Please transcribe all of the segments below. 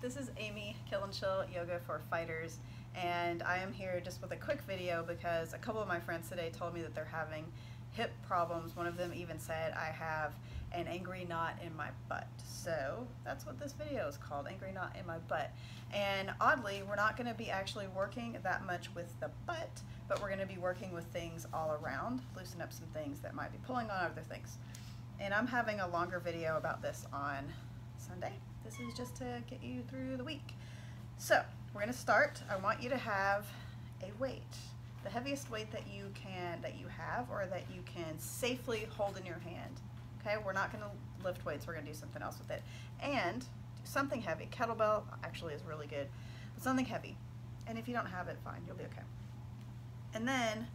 this is Amy, Kill and Chill Yoga for Fighters, and I am here just with a quick video because a couple of my friends today told me that they're having hip problems. One of them even said I have an angry knot in my butt. So that's what this video is called, angry knot in my butt. And oddly, we're not going to be actually working that much with the butt, but we're going to be working with things all around, loosen up some things that might be pulling on other things. And I'm having a longer video about this on Sunday. This is just to get you through the week. So we're going to start. I want you to have a weight, the heaviest weight that you have or that you can safely hold in your hand. Okay, we're not going to lift weights, we're going to do something else with it. And do something heavy. Kettlebell actually is really good, but something heavy. And if you don't have it, fine, you'll be okay. And then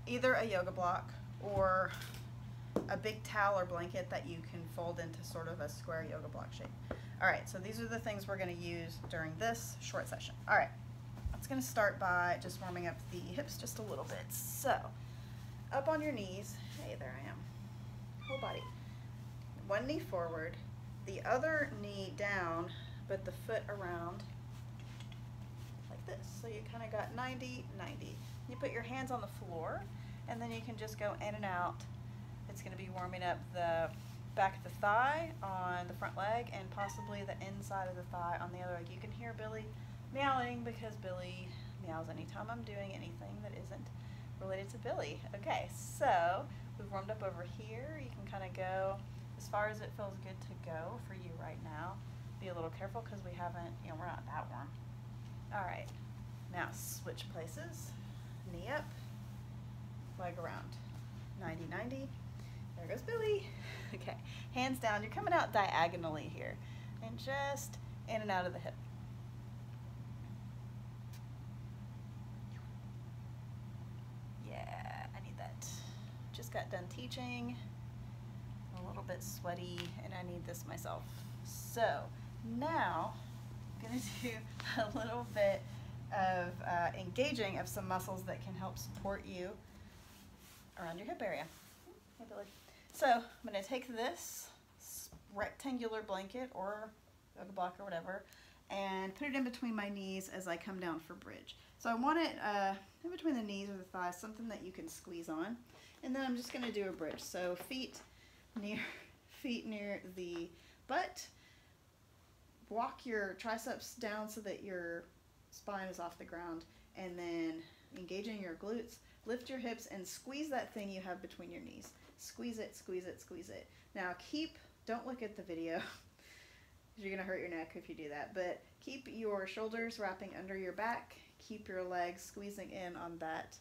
either a yoga block or a big towel or blanket that you can fold into sort of a square yoga block shape. All right, so these are the things we're going to use during this short session. All right, it's going to start by just warming up the hips just a little bit. So up on your knees, hey, there I am, whole body. One knee forward, the other knee down, but the foot around like this. So you kind of got 90, 90. You put your hands on the floor, and then you can just go in and out. It's going to be warming up the back of the thigh on the front leg and possibly the inside of the thigh on the other leg. You can hear Billy meowing because Billy meows anytime I'm doing anything that isn't related to Billy. Okay, so we've warmed up over here. You can kind of go as far as it feels good to go for you right now. Be a little careful because we haven't, we're not that warm. All right, now switch places. Knee up, leg around. 90, 90. There goes Billy. Okay, hands down. You're coming out diagonally here and just in and out of the hip. Yeah, I need that. Just got done teaching. A little bit sweaty and I need this myself. So now I'm going to do a little bit of engaging of some muscles that can help support you around your hip area. Hey, Billy. So I'm going to take this rectangular blanket or yoga block or whatever and put it in between my knees as I come down for bridge. So I want it in between the knees or the thighs, something that you can squeeze on. And then I'm just going to do a bridge. So feet near the butt. Walk your triceps down so that your spine is off the ground, and then engaging your glutes. Lift your hips and squeeze that thing you have between your knees. Squeeze it, squeeze it, squeeze it. Now don't look at the video. You're gonna hurt your neck if you do that, but keep your shoulders wrapping under your back. Keep your legs squeezing in on that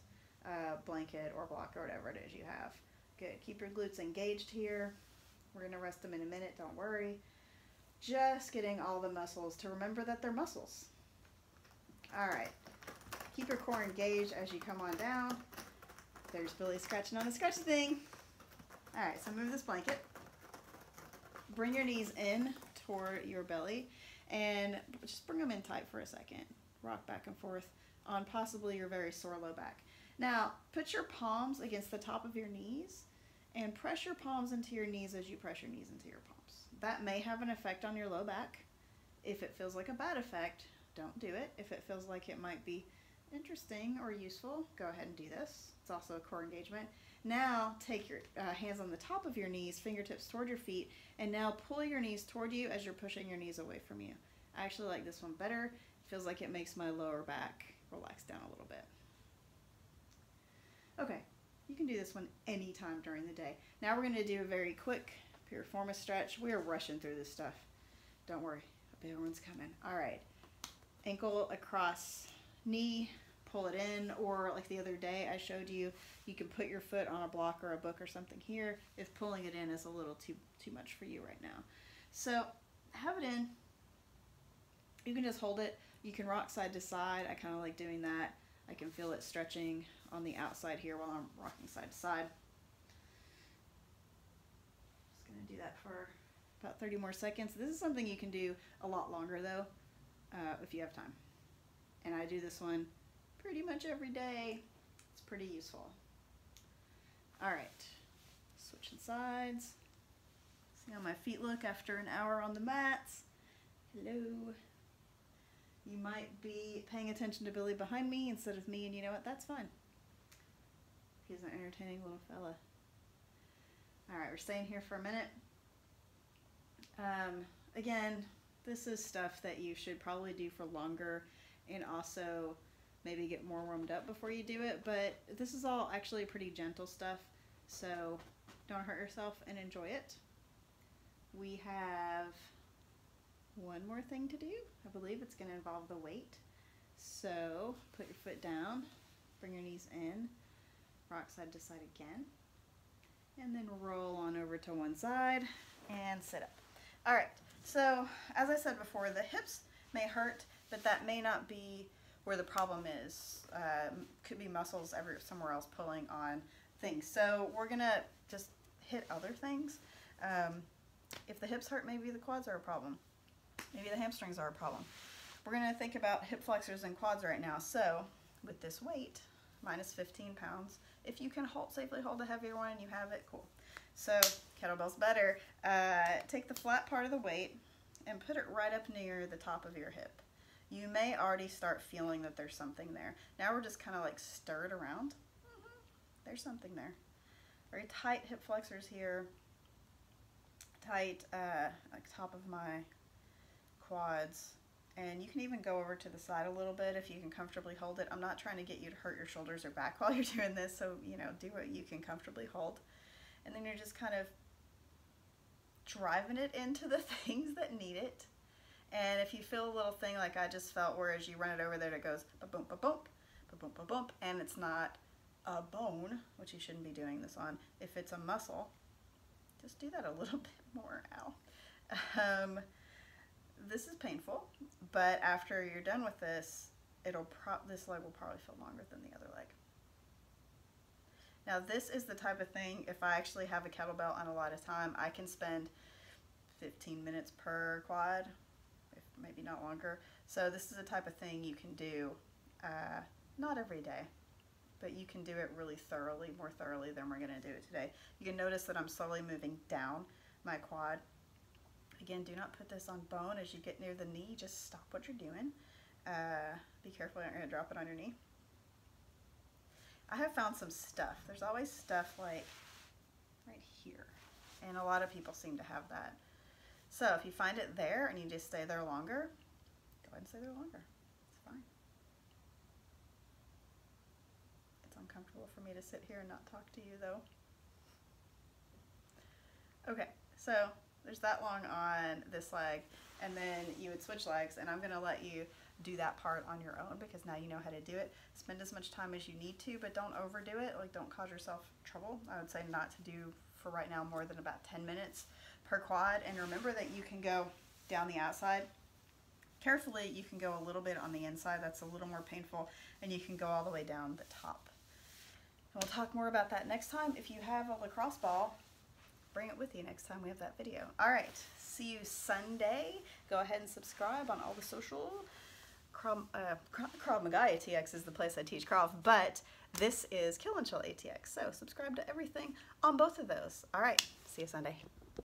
blanket or block or whatever it is you have. Good, keep your glutes engaged here. We're gonna rest them in a minute, don't worry. Just getting all the muscles to remember that they're muscles. All right. Keep your core engaged as you come on down. There's Billy scratching on the scratchy thing. All right, so move this blanket. Bring your knees in toward your belly and just bring them in tight for a second. Rock back and forth on possibly your very sore low back. Now, put your palms against the top of your knees and press your palms into your knees as you press your knees into your palms. That may have an effect on your low back. If it feels like a bad effect, don't do it. If it feels like it might be interesting or useful, go ahead and do this. It's also a core engagement. Now take your hands on the top of your knees, fingertips toward your feet, and now pull your knees toward you as you're pushing your knees away from you. I actually like this one better. It feels like it makes my lower back relax down a little bit. Okay, you can do this one anytime during the day. Now we're going to do a very quick piriformis stretch. We are rushing through this stuff. Don't worry, a big one's coming. All right, ankle across knee, pull it in, or like the other day I showed you, you can put your foot on a block or a book or something here if pulling it in is a little too much for you right now. So have it in. You can just hold it. You can rock side to side. I kind of like doing that. I can feel it stretching on the outside here while I'm rocking side to side. Just going to do that for about 30 more seconds. This is something you can do a lot longer though, if you have time. And I do this one pretty much every day. It's pretty useful. All right, switching sides. See how my feet look after an hour on the mats. Hello. You might be paying attention to Billy behind me instead of me, and you know what? That's fine. He's an entertaining little fella. All right, we're staying here for a minute. Again, this is stuff that you should probably do for longer and also maybe get more warmed up before you do it, but this is all actually pretty gentle stuff, so don't hurt yourself and enjoy it. We have one more thing to do. I believe it's going to involve the weight. So put your foot down, bring your knees in, rock side to side again, and then roll on over to one side and sit up. All right, so as I said before, the hips may hurt, but that may not be where the problem is. Could be muscles somewhere else pulling on things. So we're gonna just hit other things. If the hips hurt, maybe the quads are a problem. Maybe the hamstrings are a problem. We're gonna think about hip flexors and quads right now. So with this weight, minus 15 pounds, if you can safely hold a heavier one and you have it, cool. So kettlebell's better. Take the flat part of the weight and put it right up near the top of your hip. You may already start feeling that there's something there. Now we're just kind of like stir it around. There's something there. Very tight hip flexors here. Tight like top of my quads. And you can even go over to the side a little bit if you can comfortably hold it. I'm not trying to get you to hurt your shoulders or back while you're doing this, so you know, do what you can comfortably hold. And then you're just kind of driving it into the things that need it. And if you feel a little thing like I just felt, where as you run it over there, it goes ba-bump, ba-bump, ba-bump, ba-bump, and it's not a bone, which you shouldn't be doing this on. If it's a muscle, just do that a little bit more. Ow. This is painful, but after you're done with this, this leg will probably feel longer than the other leg. Now this is the type of thing, if I actually have a kettlebell on a lot of time, I can spend 15 minutes per quad, if maybe not longer. So this is the type of thing you can do, not every day, but you can do it really thoroughly, more thoroughly than we're gonna do it today. You can notice that I'm slowly moving down my quad. Again, do not put this on bone. As you get near the knee, just stop what you're doing. Be careful, you're not gonna drop it on your knee. I have found some stuff. There's always stuff like right here, and a lot of people seem to have that. So if you find it there and you just stay there longer, go ahead and stay there longer. It's fine. It's uncomfortable for me to sit here and not talk to you though. Okay, so there's that long on this leg, and then you would switch legs, and I'm gonna let you do that part on your own because now you know how to do it. Spend as much time as you need to, but don't overdo it. Like, don't cause yourself trouble. I would say not to do, for right now, more than about 10 minutes per quad. And remember that you can go down the outside. Carefully, you can go a little bit on the inside. That's a little more painful, and you can go all the way down the top. And we'll talk more about that next time. If you have a lacrosse ball, bring it with you next time we have that video. All right, see you Sunday. Go ahead and subscribe on all the social. Krav Maga ATX is the place I teach Krav, but this is Kill and Chill ATX. So subscribe to everything on both of those. All right, see you Sunday.